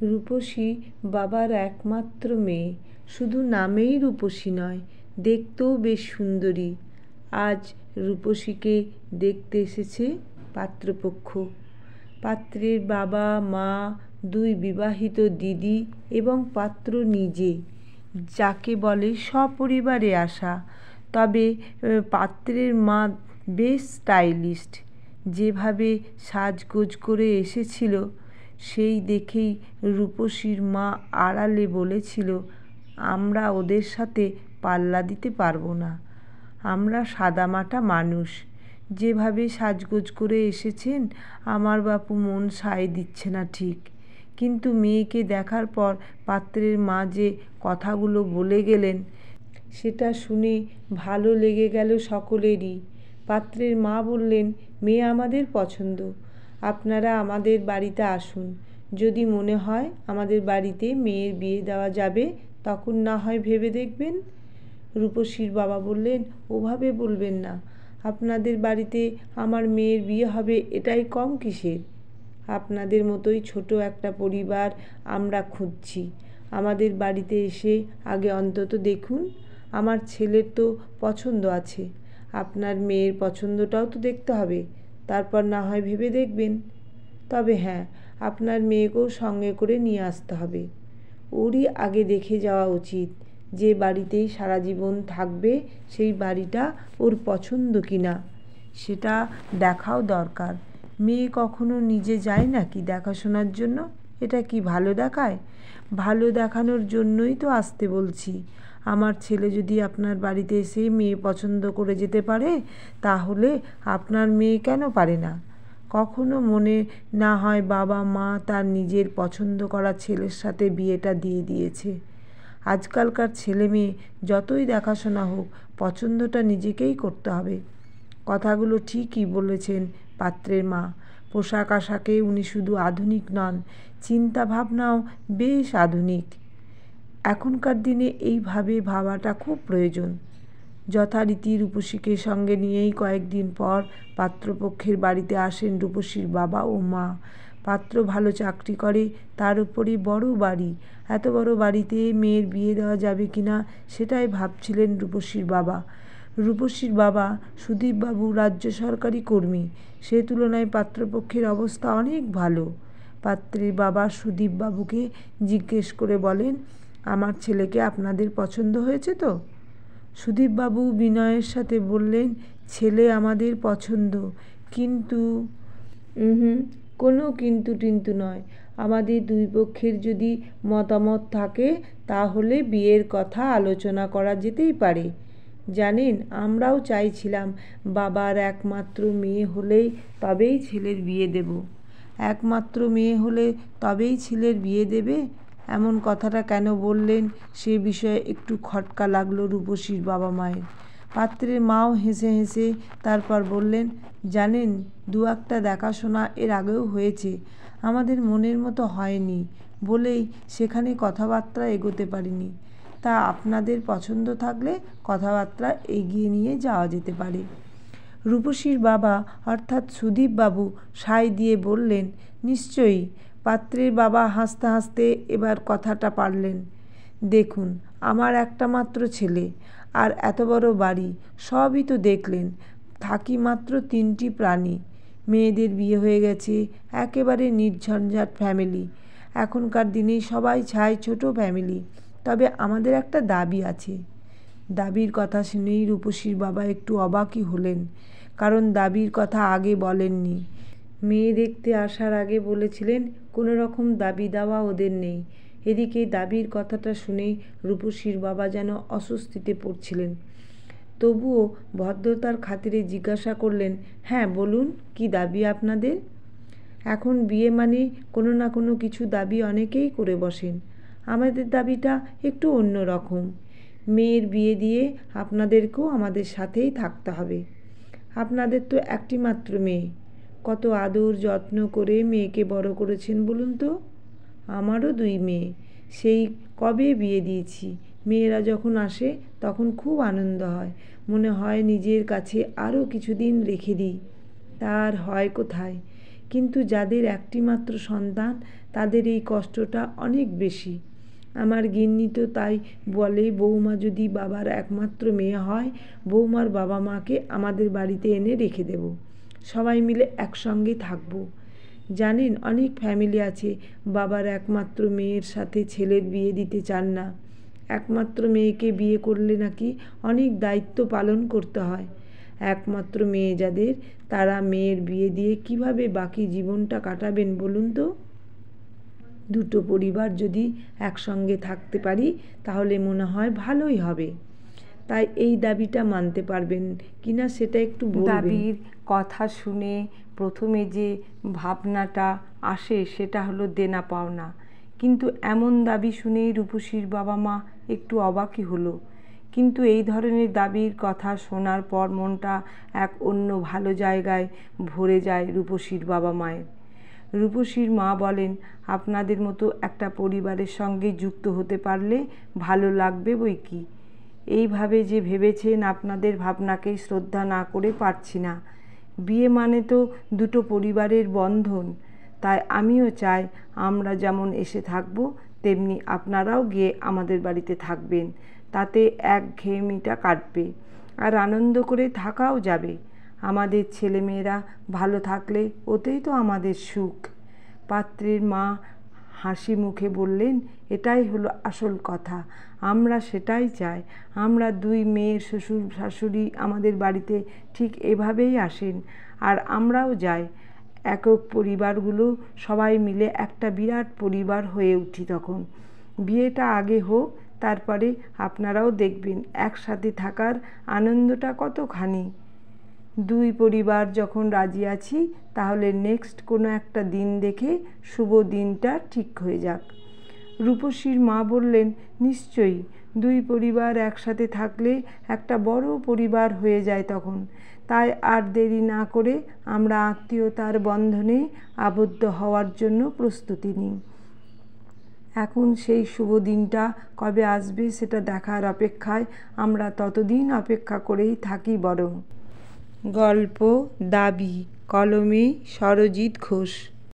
রূপসী বাবার একমাত্র মেয়ে, শুধু নামেই রূপসী নয়, দেখতেও বেশ সুন্দরী। আজ রূপসীকে দেখতে এসেছে পাত্রপক্ষ। পাত্রের বাবা মা, দুই বিবাহিত দিদি এবং পাত্র নিজে, যাকে বলে সপরিবারে আসা। তবে পাত্রের মা বেশ স্টাইলিস্ট। যেভাবে সাজগোজ করে এসেছিল সেই দেখেই রূপসীর মা আড়ালে বলেছিল, আমরা ওদের সাথে পাল্লা দিতে পারবো না, আমরা সাদামাটা মানুষ। যেভাবে সাজগোজ করে এসেছেন আমার বাপু মন সায় দিচ্ছে না ঠিক। কিন্তু মেয়েকে দেখার পর পাত্রের মা যে কথাগুলো বলে গেলেন সেটা শুনে ভালো লেগে গেল সকলেরই। পাত্রের মা বললেন, মেয়ে আমাদের পছন্দ, আপনারা আমাদের বাড়িতে আসুন। যদি মনে হয় আমাদের বাড়িতে মেয়ের বিয়ে দেওয়া যাবে তখন না হয় ভেবে দেখবেন। রূপসীর বাবা বললেন, ওভাবে বলবেন না, আপনাদের বাড়িতে আমার মেয়ের বিয়ে হবে এটাই কম কিসের? আপনাদের মতোই ছোট একটা পরিবার আমরা খুঁজছি। আমাদের বাড়িতে এসে আগে অন্তত দেখুন, আমার ছেলের তো পছন্দ আছে, আপনার মেয়ের পছন্দটাও তো দেখতে হবে, তারপর না হয় ভেবে দেখবেন। তবে হ্যাঁ, আপনার মেয়েকেও সঙ্গে করে নিয়ে আসতে হবে। ওরই আগে দেখে যাওয়া উচিত যে বাড়িতেই সারা জীবন থাকবে সেই বাড়িটা ওর পছন্দ কিনা সেটা দেখাও দরকার। মেয়ে কখনো নিজে যায় নাকি দেখাশোনার জন্য? এটা কি ভালো দেখায়? ভালো দেখানোর জন্যই তো আসতে বলছি। আমার ছেলে যদি আপনার বাড়িতে এসে মেয়ে পছন্দ করে যেতে পারে, তাহলে আপনার মেয়ে কেন পারে না? কখনো মনে না হয় বাবা মা তার নিজের পছন্দ করা ছেলের সাথে বিয়েটা দিয়ে দিয়েছে। আজকালকার ছেলে মেয়ে যতই দেখাশোনা হোক, পছন্দটা নিজেকেই করতে হবে। কথাগুলো ঠিকই বলেছেন পাত্রের মা। পোশাক আশাকে উনি শুধু আধুনিক নন, চিন্তা ভাবনাও বেশ আধুনিক। এখনকার দিনে এইভাবে ভাবাটা খুব প্রয়োজন। যথারীতি রূপসীকে সঙ্গে নিয়েই কয়েকদিন পর পাত্রপক্ষের বাড়িতে আসেন রূপসীর বাবা ও মা। পাত্র ভালো চাকরি করে, তার উপরই বড় বাড়ি। এত বড় বাড়িতে মেয়ের বিয়ে দেওয়া যাবে কিনা সেটাই ভাবছিলেন রূপসীর বাবা। রূপসীর বাবা সুদীপবাবু রাজ্য সরকারি কর্মী, সে তুলনায় পাত্রপক্ষের অবস্থা অনেক ভালো। পাত্রের বাবা সুদীপবাবুকে জিজ্ঞেস করে বলেন, আমার ছেলেকে আপনাদের পছন্দ হয়েছে তো? সুদীপবাবু বিনয়ের সাথে বললেন, ছেলে আমাদের পছন্দ, কিন্তু কোনো কিন্তু টিন্তু নয়। আমাদের দুই পক্ষের যদি মতামত থাকে তাহলে বিয়ের কথা আলোচনা করা যেতেই পারে। জানেন, আমরাও চাইছিলাম বাবার একমাত্র মেয়ে হলেই তবেই ছেলের বিয়ে দেব। একমাত্র মেয়ে হলে তবেই ছেলের বিয়ে দেবে, এমন কথাটা কেন বললেন সে বিষয়ে একটু খটকা লাগলো রূপসীর বাবা মায়ের। পাত্রের মাও হেসে হেসে তারপর বললেন, জানেন, দু একটা দেখাশোনা এর আগেও হয়েছে, আমাদের মনের মতো হয়নি বলেই সেখানে কথাবার্তা এগোতে পারিনি। তা আপনাদের পছন্দ থাকলে কথাবার্তা এগিয়ে নিয়ে যাওয়া যেতে পারে। রূপসীর বাবা অর্থাৎ সুদীপবাবু সায় দিয়ে বললেন, নিশ্চয়ই। পাত্রের বাবা হাসতে হাসতে এবার কথাটা পারলেন, দেখুন, আমার একটা মাত্র ছেলে, আর এত বড় বাড়ি, সবই তো দেখলেন। থাকি মাত্র 3টি প্রাণী। মেয়েদের বিয়ে হয়ে গেছে, একেবারে নির্ঝঞ্ঝাট ফ্যামিলি। এখনকার দিনে সবাই চায় ছোট ফ্যামিলি। তবে আমাদের একটা দাবি আছে। দাবির কথা শুনেই রূপসীর বাবা একটু অবাকই হলেন, কারণ দাবির কথা আগে বলেননি। মেয়ে দেখতে আসার আগে বলেছিলেন কোনো রকম দাবি দাওয়া ওদের নেই। এদিকে দাবির কথাটা শুনেই রূপসীর বাবা যেন অস্বস্তিতে পড়ছিলেন। তবুও ভদ্রতার খাতিরে জিজ্ঞাসা করলেন, হ্যাঁ বলুন, কি দাবি আপনাদের? এখন বিয়ে মানে কোনো না কোনো কিছু দাবি অনেকেই করে বসেন। আমাদের দাবিটা একটু অন্য রকম। মেয়ের বিয়ে দিয়ে আপনাদেরকেও আমাদের সাথেই থাকতে হবে। আপনাদের তো একটি মাত্র মেয়ে, কত আদর যত্ন করে মেয়েকে বড় করেছেন বলুন তো। আমারও 2 মেয়ে, সেই কবে বিয়ে দিয়েছি। মেয়েরা যখন আসে তখন খুব আনন্দ হয়, মনে হয় নিজের কাছে আরও কিছুদিন রেখে দিই। তার হয় কোথায়? কিন্তু যাদের একটি মাত্র সন্তান তাদের এই কষ্টটা অনেক বেশি। আমার গিন্নি তো তাই বলে, বৌমা যদি বাবার একমাত্র মেয়ে হয়, বৌমার বাবা মাকে আমাদের বাড়িতে এনে রেখে দেব, সবাই মিলে একসঙ্গে থাকবো। জানেন, অনেক ফ্যামিলি আছে বাবার একমাত্র মেয়ের সাথে ছেলের বিয়ে দিতে চান না। একমাত্র মেয়েকে বিয়ে করলে নাকি অনেক দায়িত্ব পালন করতে হয়। একমাত্র মেয়ে যাদের, তারা মেয়ের বিয়ে দিয়ে কিভাবে বাকি জীবনটা কাটাবেন বলুন তো? দুটো পরিবার যদি একসঙ্গে থাকতে পারি তাহলে মনে হয় ভালোই হবে। তাই এই দাবিটা মানতে পারবেন কিনা সেটা একটু বলবেন। দাবির কথা শুনে প্রথমে যে ভাবনাটা আসে সেটা হলো দেনা পাওনা, কিন্তু এমন দাবি শুনেই রূপসীর বাবা মা একটু অবাকই হলো। কিন্তু এই ধরনের দাবির কথা শোনার পর মনটা এক অন্য ভালো জায়গায় ভরে যায় রূপসীর বাবা মায়ের। রূপসীর মা বলেন, আপনাদের মতো একটা পরিবারের সঙ্গে যুক্ত হতে পারলে ভালো লাগবে বই কি। এইভাবে যে ভেবেছেন, আপনাদের ভাবনাকে শ্রদ্ধা না করে পারছি না। বিয়ে মানে তো দুটো পরিবারের বন্ধন, তাই আমিও চাই আমরা যেমন এসে থাকবো তেমনি আপনারাও গিয়ে আমাদের বাড়িতে থাকবেন। তাতে একঘেয়েমিটা কাটবে আর আনন্দ করে থাকাও যাবে। আমাদের ছেলেমেয়েরা ভালো থাকলে ওতেই তো আমাদের সুখ। পাত্রের মা হাসি মুখে বললেন, এটাই হলো আসল কথা, আমরা সেটাই চাই। আমরা দুই মেয়ের শ্বশুর শাশুড়ি আমাদের বাড়িতে ঠিক এভাবেই আসেন, আর আমরাও যাই। একক পরিবারগুলো সবাই মিলে একটা বিরাট পরিবার হয়ে উঠি তখন। বিয়েটা আগে হোক, তারপরে আপনারাও দেখবেন একসাথে থাকার আনন্দটা কতখানি। দুই পরিবার যখন রাজি আছি, তাহলে নেক্সট কোনো একটা দিন দেখে শুভ দিনটা ঠিক হয়ে যাক। রূপসীর মা বললেন, নিশ্চয়ই, দুই পরিবার একসাথে থাকলে একটা বড় পরিবার হয়ে যায় তখন। তাই আর দেরি না করে আমরা আত্মীয়তার বন্ধনে আবদ্ধ হওয়ার জন্য প্রস্তুতি নিই। এখন সেই শুভ দিনটা কবে আসবে সেটা দেখার অপেক্ষায় আমরা ততদিন অপেক্ষা করেই থাকি বরং। গল্প দাবি, কলমে সরজিৎ ঘোষ।